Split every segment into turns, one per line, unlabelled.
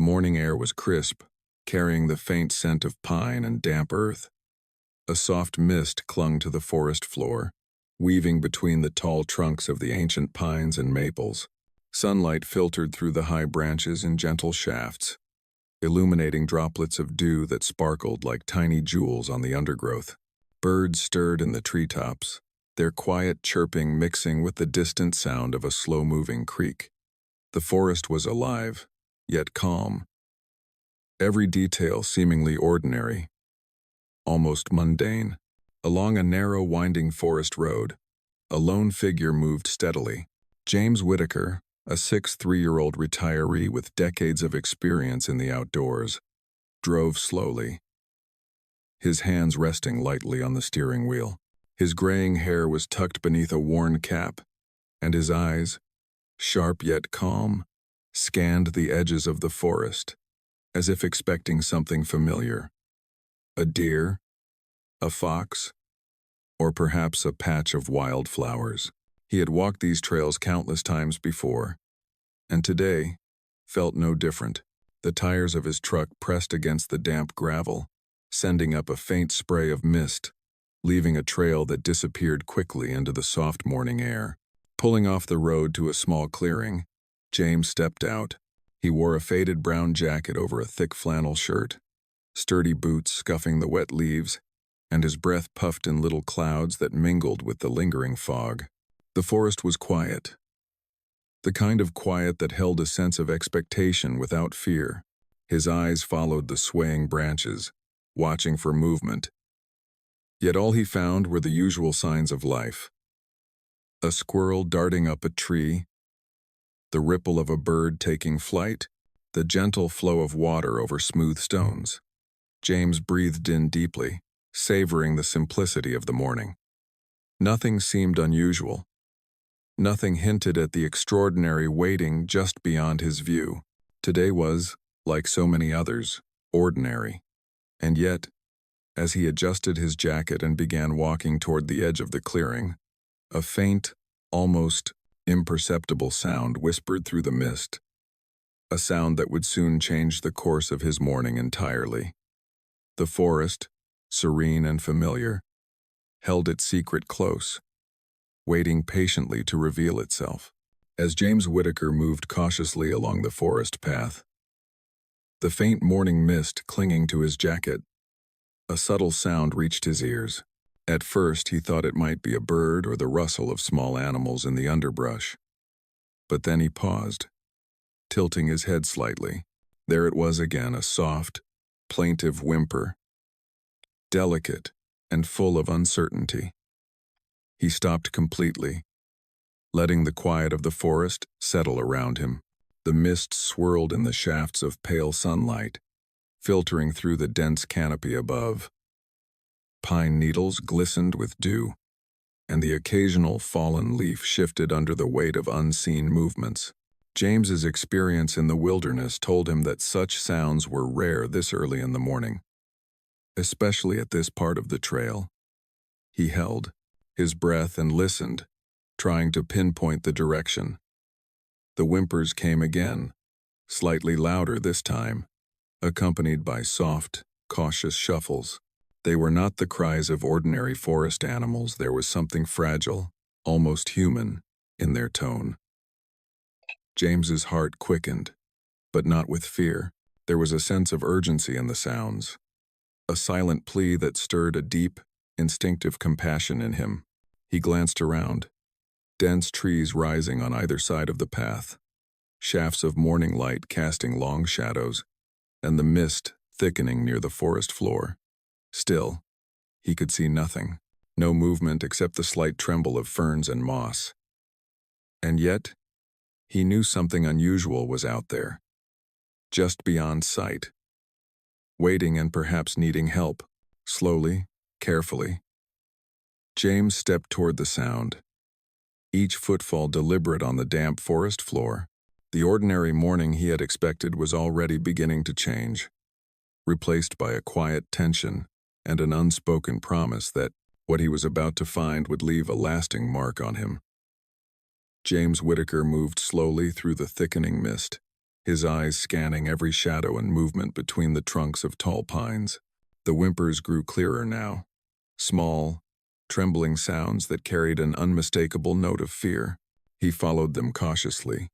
The morning air was crisp, carrying the faint scent of pine and damp earth. A soft mist clung to the forest floor, weaving between the tall trunks of the ancient pines and maples. Sunlight filtered through the high branches in gentle shafts, illuminating droplets of dew that sparkled like tiny jewels on the undergrowth. Birds stirred in the treetops, their quiet chirping mixing with the distant sound of a slow-moving creek. The forest was alive, yet calm. Every detail seemingly ordinary, almost mundane. Along a narrow, winding forest road, a lone figure moved steadily. James Whitaker, a 6'3" retiree with decades of experience in the outdoors, drove slowly, his hands resting lightly on the steering wheel. His graying hair was tucked beneath a worn cap, and his eyes, sharp yet calm, scanned the edges of the forest, as if expecting something familiar. A deer, a fox, or perhaps a patch of wildflowers. He had walked these trails countless times before, and today felt no different. The tires of his truck pressed against the damp gravel, sending up a faint spray of mist, leaving a trail that disappeared quickly into the soft morning air. Pulling off the road to a small clearing, James stepped out. He wore a faded brown jacket over a thick flannel shirt, sturdy boots scuffing the wet leaves, and his breath puffed in little clouds that mingled with the lingering fog. The forest was quiet, the kind of quiet that held a sense of expectation without fear. His eyes followed the swaying branches, watching for movement. Yet all he found were the usual signs of life. A squirrel darting up a tree, the ripple of a bird taking flight, the gentle flow of water over smooth stones. James breathed in deeply, savoring the simplicity of the morning. Nothing seemed unusual. Nothing hinted at the extraordinary waiting just beyond his view. Today was, like so many others, ordinary. And yet, as he adjusted his jacket and began walking toward the edge of the clearing, a faint, almost imperceptible sound whispered through the mist, a sound that would soon change the course of his morning entirely. The forest, serene and familiar, held its secret close, waiting patiently to reveal itself. As James Whitaker moved cautiously along the forest path, the faint morning mist clinging to his jacket, a subtle sound reached his ears. At first, he thought it might be a bird or the rustle of small animals in the underbrush. But then he paused, tilting his head slightly. There it was again, a soft, plaintive whimper, delicate and full of uncertainty. He stopped completely, letting the quiet of the forest settle around him. The mist swirled in the shafts of pale sunlight, filtering through the dense canopy above. Pine needles glistened with dew, and the occasional fallen leaf shifted under the weight of unseen movements. James's experience in the wilderness told him that such sounds were rare this early in the morning, especially at this part of the trail. He held his breath and listened, trying to pinpoint the direction. The whimpers came again, slightly louder this time, accompanied by soft, cautious shuffles. They were not the cries of ordinary forest animals. There was something fragile, almost human, in their tone. James's heart quickened, but not with fear. There was a sense of urgency in the sounds, a silent plea that stirred a deep, instinctive compassion in him. He glanced around, dense trees rising on either side of the path, shafts of morning light casting long shadows, and the mist thickening near the forest floor. Still, he could see nothing, no movement except the slight tremble of ferns and moss. And yet, he knew something unusual was out there, just beyond sight, waiting and perhaps needing help. Slowly, carefully, James stepped toward the sound, each footfall deliberate on the damp forest floor. The ordinary morning he had expected was already beginning to change, replaced by a quiet tension and an unspoken promise that what he was about to find would leave a lasting mark on him. James Whitaker moved slowly through the thickening mist, his eyes scanning every shadow and movement between the trunks of tall pines. The whimpers grew clearer now, small, trembling sounds that carried an unmistakable note of fear. He followed them cautiously,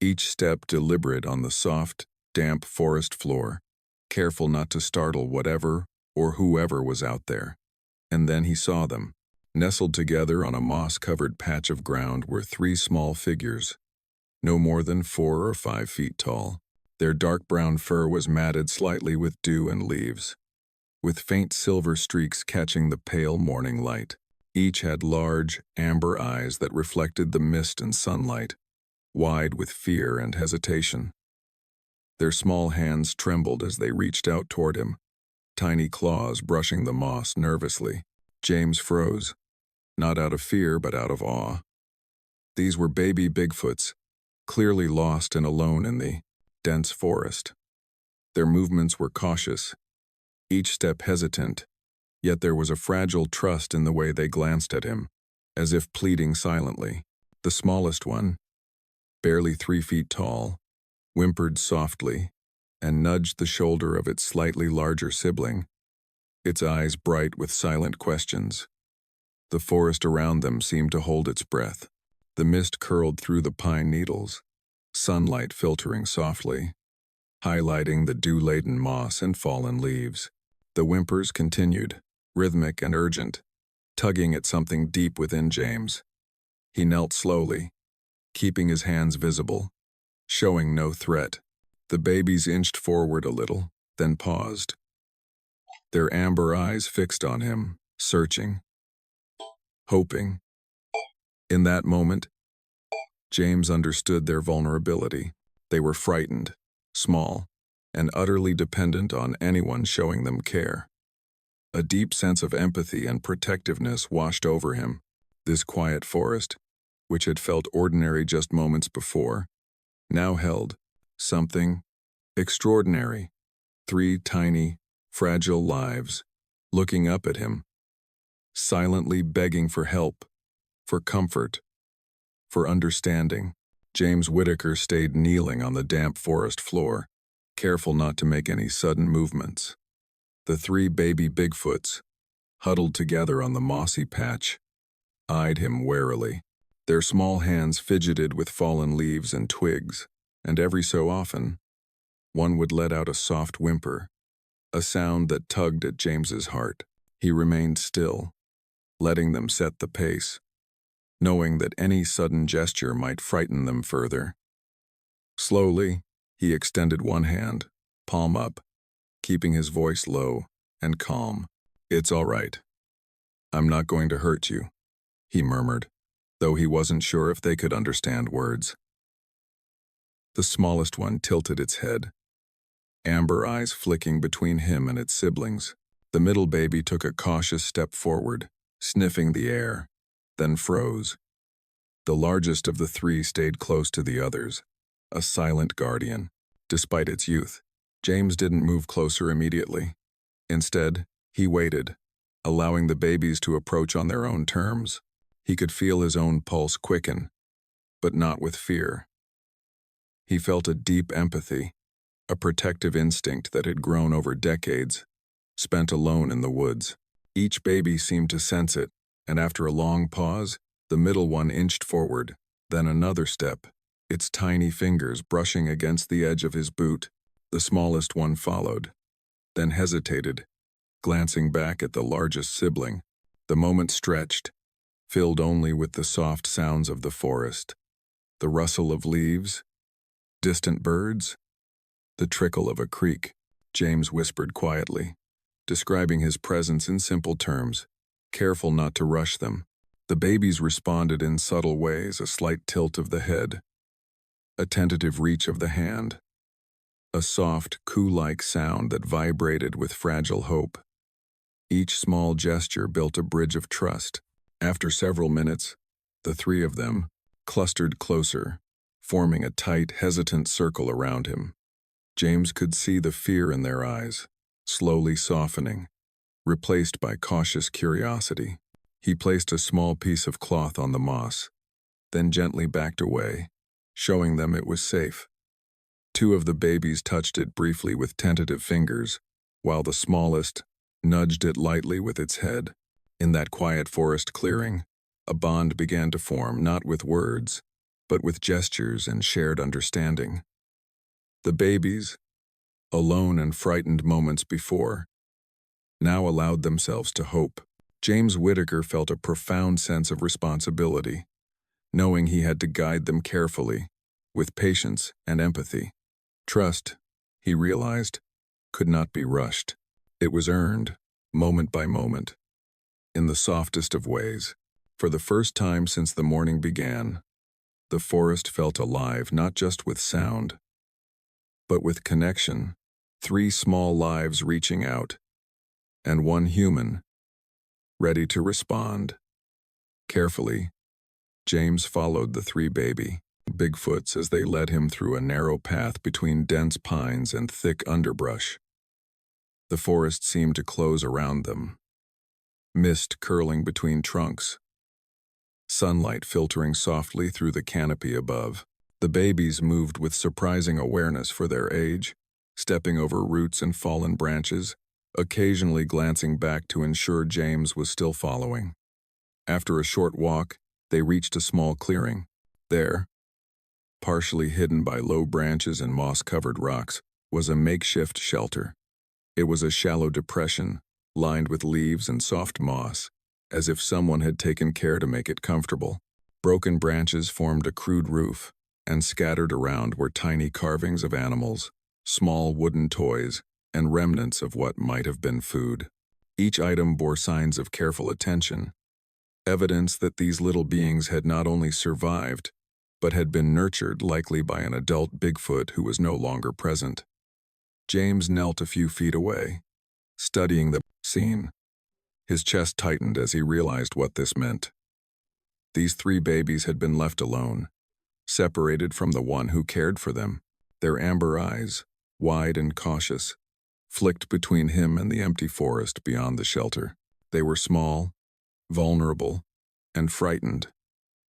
each step deliberate on the soft, damp forest floor, careful not to startle whatever or whoever was out there. And then he saw them. Nestled together on a moss-covered patch of ground were three small figures, no more than 4 or 5 feet tall. Their dark brown fur was matted slightly with dew and leaves, with faint silver streaks catching the pale morning light. Each had large, amber eyes that reflected the mist and sunlight, wide with fear and hesitation. Their small hands trembled as they reached out toward him, tiny claws brushing the moss nervously. James froze, not out of fear but out of awe. These were baby Bigfoots, clearly lost and alone in the dense forest. Their movements were cautious, each step hesitant, yet there was a fragile trust in the way they glanced at him, as if pleading silently. The smallest one, barely 3 feet tall, whimpered softly and nudged the shoulder of its slightly larger sibling, its eyes bright with silent questions. The forest around them seemed to hold its breath. The mist curled through the pine needles, sunlight filtering softly, highlighting the dew-laden moss and fallen leaves. The whimpers continued, rhythmic and urgent, tugging at something deep within James. He knelt slowly, keeping his hands visible, showing no threat. The babies inched forward a little, then paused, their amber eyes fixed on him, searching, hoping. In that moment, James understood their vulnerability. They were frightened, small, and utterly dependent on anyone showing them care. A deep sense of empathy and protectiveness washed over him. This quiet forest, which had felt ordinary just moments before, now held something extraordinary. 3 tiny, fragile lives, looking up at him, silently begging for help, for comfort, for understanding. James Whitaker stayed kneeling on the damp forest floor, careful not to make any sudden movements. The 3 baby Bigfoots, huddled together on the mossy patch, eyed him warily. Their small hands fidgeted with fallen leaves and twigs, and every so often, one would let out a soft whimper, a sound that tugged at James's heart. He remained still, letting them set the pace, knowing that any sudden gesture might frighten them further. Slowly, he extended one hand, palm up, keeping his voice low and calm. "It's all right. I'm not going to hurt you," he murmured, though he wasn't sure if they could understand words. The smallest one tilted its head, amber eyes flicking between him and its siblings. The middle baby took a cautious step forward, sniffing the air, then froze. The largest of the 3 stayed close to the others, a silent guardian. Despite its youth, James didn't move closer immediately. Instead, he waited, allowing the babies to approach on their own terms. He could feel his own pulse quicken, but not with fear. He felt a deep empathy, a protective instinct that had grown over decades, spent alone in the woods. Each baby seemed to sense it, and after a long pause, the middle one inched forward, then another step, its tiny fingers brushing against the edge of his boot. The smallest one followed, then hesitated, glancing back at the largest sibling. The moment stretched, filled only with the soft sounds of the forest, the rustle of leaves, distant birds, the trickle of a creek. James whispered quietly, describing his presence in simple terms, careful not to rush them. The babies responded in subtle ways, a slight tilt of the head, a tentative reach of the hand, a soft, coo-like sound that vibrated with fragile hope. Each small gesture built a bridge of trust. After several minutes, the 3 of them clustered closer, forming a tight, hesitant circle around him. James could see the fear in their eyes, slowly softening, replaced by cautious curiosity. He placed a small piece of cloth on the moss, then gently backed away, showing them it was safe. Two of the babies touched it briefly with tentative fingers, while the smallest nudged it lightly with its head. In that quiet forest clearing, a bond began to form, not with words, but with gestures and shared understanding. The babies, alone and frightened moments before, now allowed themselves to hope. James Whitaker felt a profound sense of responsibility, knowing he had to guide them carefully, with patience and empathy. Trust, he realized, could not be rushed. It was earned, moment by moment, in the softest of ways. For the first time since the morning began, the forest felt alive not just with sound, but with connection. 3 small lives reaching out, and one human, ready to respond. Carefully, James followed the 3 baby Bigfoots as they led him through a narrow path between dense pines and thick underbrush. The forest seemed to close around them, mist curling between trunks, sunlight filtering softly through the canopy above. The babies moved with surprising awareness for their age, stepping over roots and fallen branches, occasionally glancing back to ensure James was still following. After a short walk, they reached a small clearing. There, partially hidden by low branches and moss-covered rocks, was a makeshift shelter. It was a shallow depression, lined with leaves and soft moss, as if someone had taken care to make it comfortable. Broken branches formed a crude roof, and scattered around were tiny carvings of animals, small wooden toys, and remnants of what might have been food. Each item bore signs of careful attention, evidence that these little beings had not only survived, but had been nurtured, likely by an adult Bigfoot who was no longer present. James knelt a few feet away, studying the scene. His chest tightened as he realized what this meant. These 3 babies had been left alone, separated from the one who cared for them. Their amber eyes, wide and cautious, flicked between him and the empty forest beyond the shelter. They were small, vulnerable, and frightened,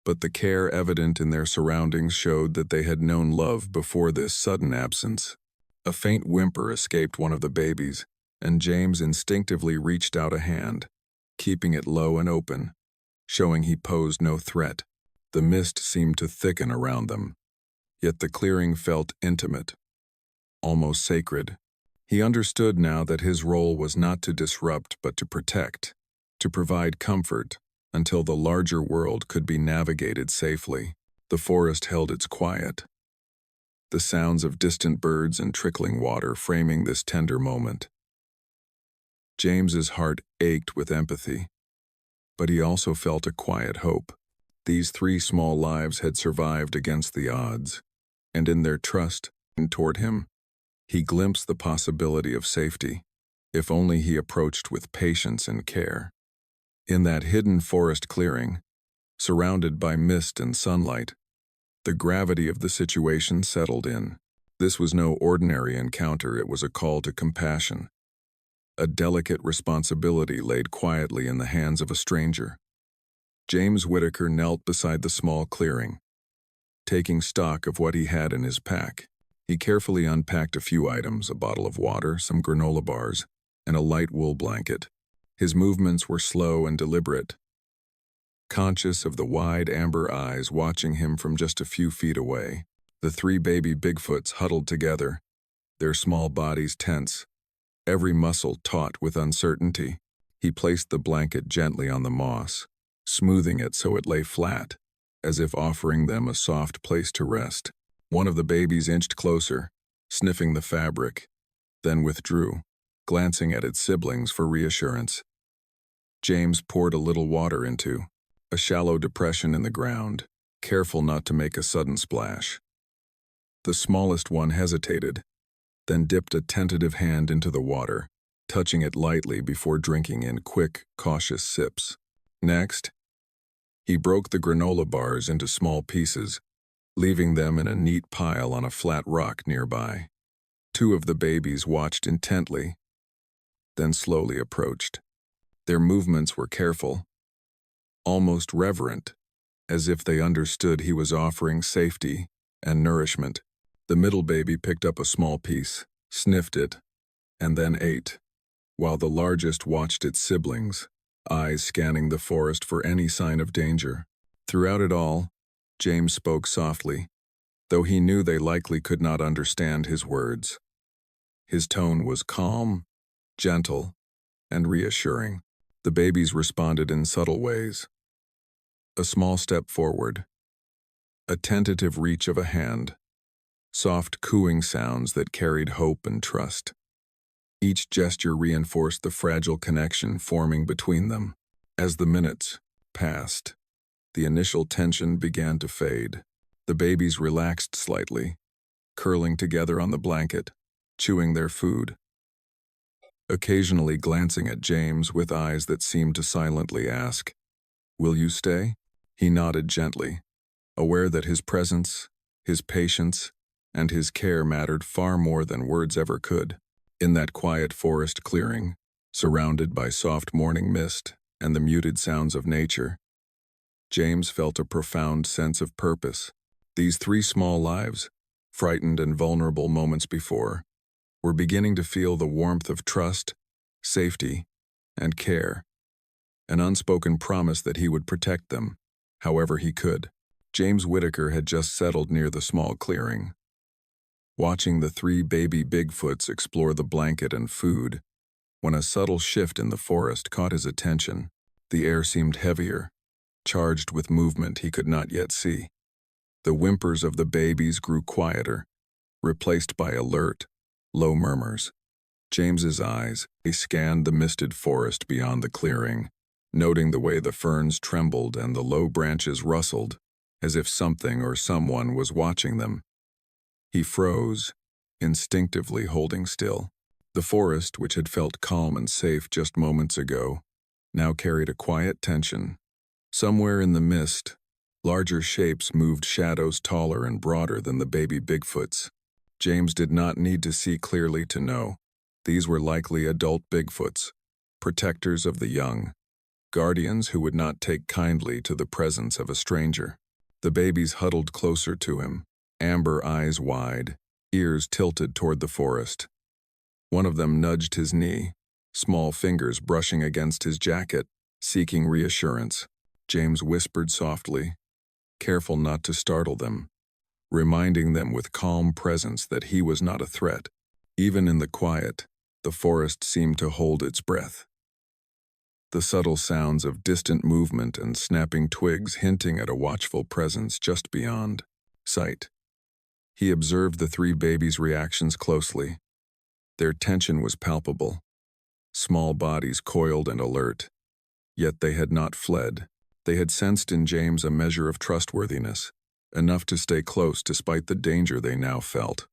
but the care evident in their surroundings showed that they had known love before this sudden absence. A faint whimper escaped one of the babies, and James instinctively reached out a hand, keeping it low and open, showing he posed no threat. The mist seemed to thicken around them, yet the clearing felt intimate, almost sacred. He understood now that his role was not to disrupt but to protect, to provide comfort until the larger world could be navigated safely. The forest held its quiet, the sounds of distant birds and trickling water framing this tender moment. James's heart ached with empathy, but he also felt a quiet hope. These 3 small lives had survived against the odds, and in their trust toward him, he glimpsed the possibility of safety, if only he approached with patience and care. In that hidden forest clearing, surrounded by mist and sunlight, the gravity of the situation settled in. This was no ordinary encounter, it was a call to compassion. A delicate responsibility laid quietly in the hands of a stranger. James Whitaker knelt beside the small clearing, taking stock of what he had in his pack. He carefully unpacked a few items, a bottle of water, some granola bars, and a light wool blanket. His movements were slow and deliberate, conscious of the wide amber eyes watching him from just a few feet away. The 3 baby Bigfoots huddled together, their small bodies tense, every muscle taut with uncertainty. He placed the blanket gently on the moss, smoothing it so it lay flat, as if offering them a soft place to rest. One of the babies inched closer, sniffing the fabric, then withdrew, glancing at its siblings for reassurance. James poured a little water into a shallow depression in the ground, careful not to make a sudden splash. The smallest one hesitated, then dipped a tentative hand into the water, touching it lightly before drinking in quick, cautious sips. Next, he broke the granola bars into small pieces, leaving them in a neat pile on a flat rock nearby. 2 of the babies watched intently, then slowly approached. Their movements were careful, almost reverent, as if they understood he was offering safety and nourishment. The middle baby picked up a small piece, sniffed it, and then ate, while the largest watched its siblings, eyes scanning the forest for any sign of danger. Throughout it all, James spoke softly, though he knew they likely could not understand his words. His tone was calm, gentle, and reassuring. The babies responded in subtle ways. A small step forward, a tentative reach of a hand, soft cooing sounds that carried hope and trust. Each gesture reinforced the fragile connection forming between them. As the minutes passed, the initial tension began to fade. The babies relaxed slightly, curling together on the blanket, chewing their food, occasionally glancing at James with eyes that seemed to silently ask, "Will you stay?" He nodded gently, aware that his presence, his patience, and his care mattered far more than words ever could. In that quiet forest clearing, surrounded by soft morning mist and the muted sounds of nature, James felt a profound sense of purpose. These three small lives, frightened and vulnerable moments before, were beginning to feel the warmth of trust, safety, and care, an unspoken promise that he would protect them, however he could. James Whitaker had just settled near the small clearing, watching the three baby Bigfoots explore the blanket and food, when a subtle shift in the forest caught his attention. The air seemed heavier, charged with movement he could not yet see. The whimpers of the babies grew quieter, replaced by alert, low murmurs. James's eyes scanned the misted forest beyond the clearing, noting the way the ferns trembled and the low branches rustled, as if something or someone was watching them. He froze, instinctively holding still. The forest, which had felt calm and safe just moments ago, now carried a quiet tension. Somewhere in the mist, larger shapes moved, shadows taller and broader than the baby Bigfoots. James did not need to see clearly to know. These were likely adult Bigfoots, protectors of the young, guardians who would not take kindly to the presence of a stranger. The babies huddled closer to him, amber eyes wide, ears tilted toward the forest. One of them nudged his knee, small fingers brushing against his jacket, seeking reassurance. James whispered softly, careful not to startle them, reminding them with calm presence that he was not a threat. Even in the quiet, the forest seemed to hold its breath. The subtle sounds of distant movement and snapping twigs hinting at a watchful presence just beyond sight. He observed the three babies' reactions closely. Their tension was palpable, small bodies coiled and alert. Yet they had not fled. They had sensed in James a measure of trustworthiness, enough to stay close despite the danger they now felt.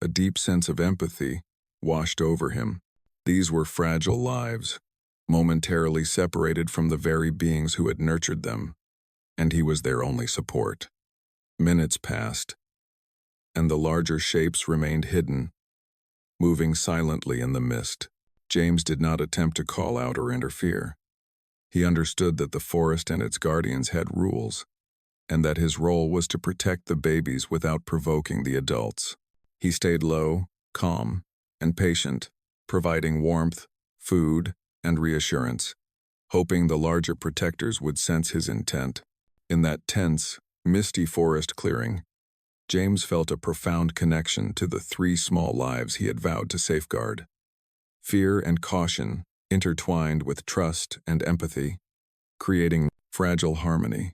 A deep sense of empathy washed over him. These were fragile lives, momentarily separated from the very beings who had nurtured them, and he was their only support. Minutes passed, and the larger shapes remained hidden, moving silently in the mist. James did not attempt to call out or interfere. He understood that the forest and its guardians had rules, and that his role was to protect the babies without provoking the adults. He stayed low, calm, and patient, providing warmth, food, and reassurance, hoping the larger protectors would sense his intent. In that tense, misty forest clearing, James felt a profound connection to the three small lives he had vowed to safeguard. Fear and caution intertwined with trust and empathy, creating fragile harmony.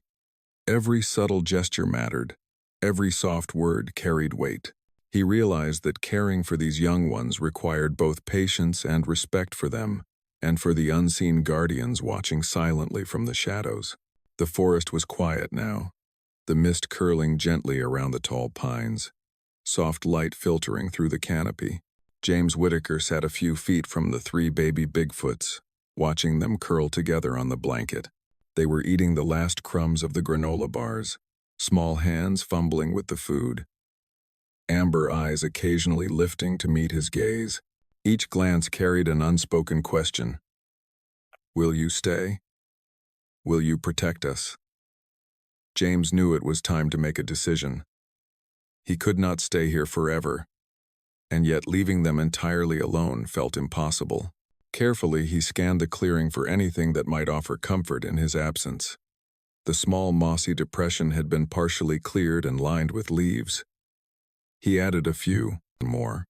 Every subtle gesture mattered, every soft word carried weight. He realized that caring for these young ones required both patience and respect for them, and for the unseen guardians watching silently from the shadows. The forest was quiet now, the mist curling gently around the tall pines, soft light filtering through the canopy. James Whitaker sat a few feet from the three baby Bigfoots, watching them curl together on the blanket. They were eating the last crumbs of the granola bars, small hands fumbling with the food, amber eyes occasionally lifting to meet his gaze. Each glance carried an unspoken question. Will you stay? Will you protect us? James knew it was time to make a decision. He could not stay here forever, and yet leaving them entirely alone felt impossible. Carefully, he scanned the clearing for anything that might offer comfort in his absence. The small mossy depression had been partially cleared and lined with leaves. He added a few more,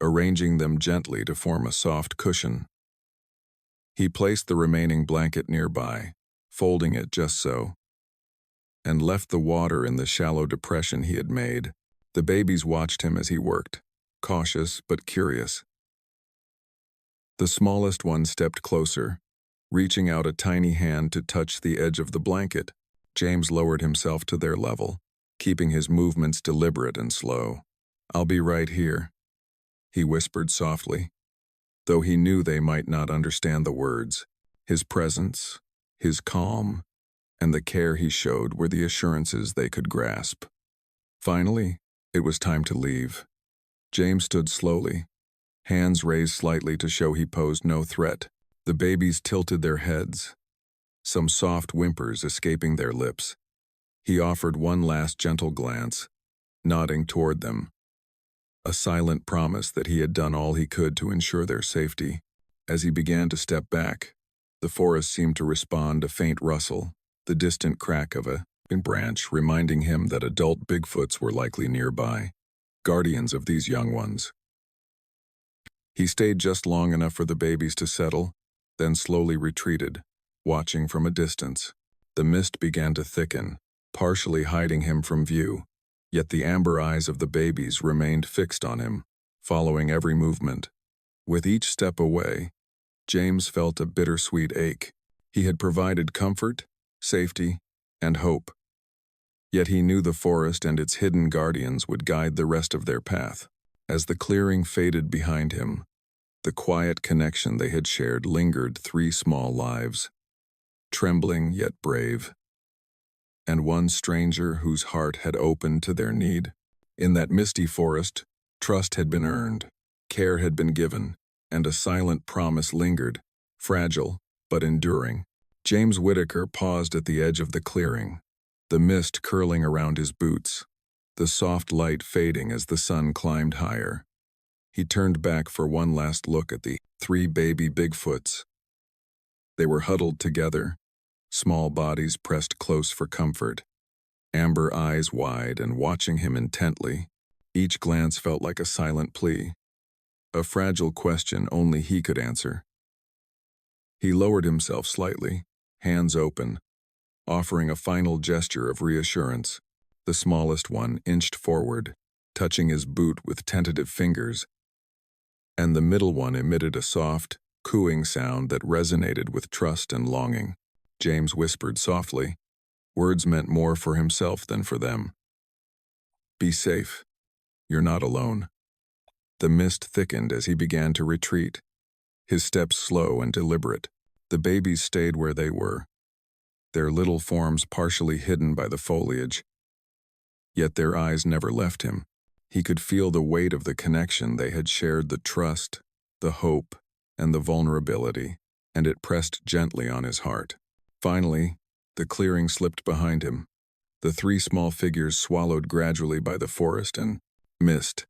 arranging them gently to form a soft cushion. He placed the remaining blanket nearby, folding it just so, and left the water in the shallow depression he had made. The babies watched him as he worked, cautious but curious. The smallest one stepped closer, reaching out a tiny hand to touch the edge of the blanket. James lowered himself to their level, keeping his movements deliberate and slow. "I'll be right here," he whispered softly, though he knew they might not understand the words. His presence, his calm, and the care he showed were the assurances they could grasp. Finally, it was time to leave. James stood slowly, hands raised slightly to show he posed no threat. The babies tilted their heads, some soft whimpers escaping their lips. He offered one last gentle glance, nodding toward them, a silent promise that he had done all he could to ensure their safety. As he began to step back, the forest seemed to respond, a faint rustle, the distant crack of a branch reminding him that adult Bigfoots were likely nearby, guardians of these young ones. He stayed just long enough for the babies to settle, then slowly retreated, watching from a distance. The mist began to thicken, partially hiding him from view, yet the amber eyes of the babies remained fixed on him, following every movement. With each step away, James felt a bittersweet ache. He had provided comfort, safety, and hope. Yet he knew the forest and its hidden guardians would guide the rest of their path. As the clearing faded behind him, the quiet connection they had shared lingered. 3 small lives, trembling yet brave, and one stranger whose heart had opened to their need. In that misty forest, trust had been earned, care had been given, and a silent promise lingered, fragile but enduring. James Whitaker paused at the edge of the clearing, the mist curling around his boots, the soft light fading as the sun climbed higher. He turned back for one last look at the 3 baby Bigfoots. They were huddled together, small bodies pressed close for comfort, amber eyes wide and watching him intently. Each glance felt like a silent plea, a fragile question only he could answer. He lowered himself slightly, hands open, offering a final gesture of reassurance. The smallest one inched forward, touching his boot with tentative fingers, and the middle one emitted a soft, cooing sound that resonated with trust and longing. James whispered softly. Words meant more for himself than for them. "Be safe. You're not alone." The mist thickened as he began to retreat, his steps slow and deliberate. The babies stayed where they were, their little forms partially hidden by the foliage. Yet their eyes never left him. He could feel the weight of the connection they had shared, the trust, the hope, and the vulnerability, and it pressed gently on his heart. Finally, the clearing slipped behind him, the 3 small figures swallowed gradually by the forest and mist.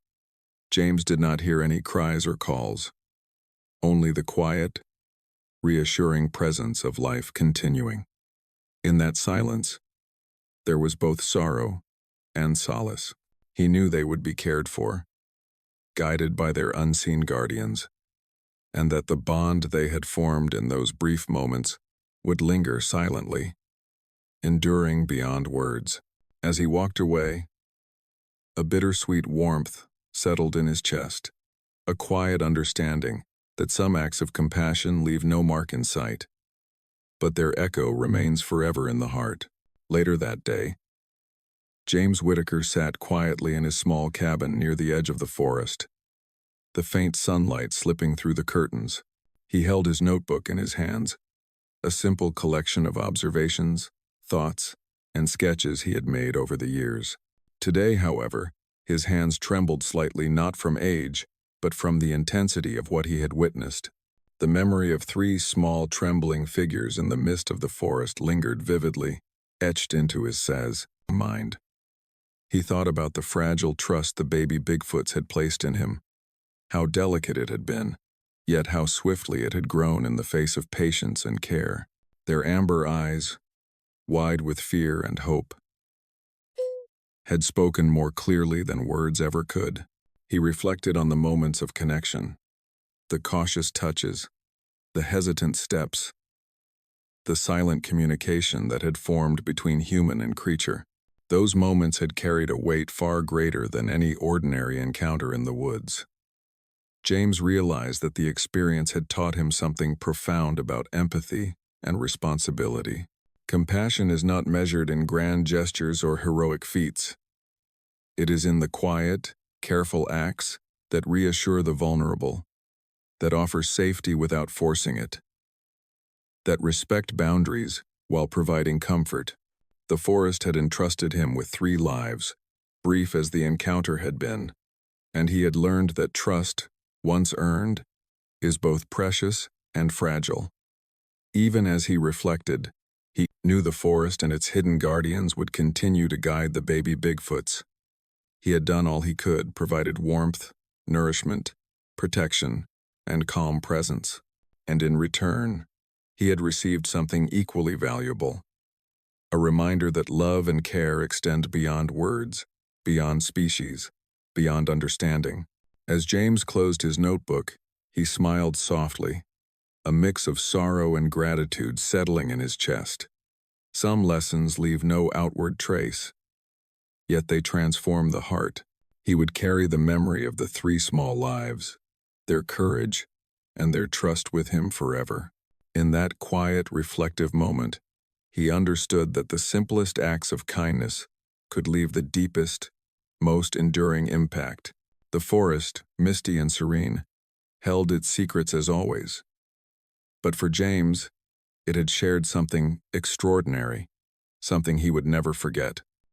James did not hear any cries or calls, only the quiet, reassuring presence of life continuing. In that silence, there was both sorrow and solace. He knew they would be cared for, guided by their unseen guardians, and that the bond they had formed in those brief moments would linger silently, enduring beyond words. As he walked away, a bittersweet warmth settled in his chest, a quiet understanding that some acts of compassion leave no mark in sight, but their echo remains forever in the heart. Later that day, James Whitaker sat quietly in his small cabin near the edge of the forest, the faint sunlight slipping through the curtains. He held his notebook in his hands, a simple collection of observations, thoughts, and sketches he had made over the years. Today, however, his hands trembled slightly, not from age, but from the intensity of what he had witnessed. The memory of 3 small trembling figures in the mist of the forest lingered vividly, etched into his mind. He thought about the fragile trust the baby Bigfoots had placed in him, how delicate it had been, yet how swiftly it had grown in the face of patience and care. Their amber eyes, wide with fear and hope, had spoken more clearly than words ever could. He reflected on the moments of connection, the cautious touches, the hesitant steps, the silent communication that had formed between human and creature. Those moments had carried a weight far greater than any ordinary encounter in the woods. James realized that the experience had taught him something profound about empathy and responsibility. Compassion is not measured in grand gestures or heroic feats. It is in the quiet, careful acts that reassure the vulnerable, that offer safety without forcing it, that respect boundaries while providing comfort. The forest had entrusted him with 3 lives, brief as the encounter had been, and he had learned that trust, once earned, is both precious and fragile. Even as he reflected, he knew the forest and its hidden guardians would continue to guide the baby Bigfoots. He had done all he could, provided warmth, nourishment, protection, and calm presence. And in return, he had received something equally valuable, a reminder that love and care extend beyond words, beyond species, beyond understanding. As James closed his notebook, he smiled softly, a mix of sorrow and gratitude settling in his chest. Some lessons leave no outward trace, yet they transform the heart. He would carry the memory of the 3 small lives, their courage, and their trust with him forever. In that quiet, reflective moment, he understood that the simplest acts of kindness could leave the deepest, most enduring impact. The forest, misty and serene, held its secrets as always. But for James, it had shared something extraordinary, something he would never forget.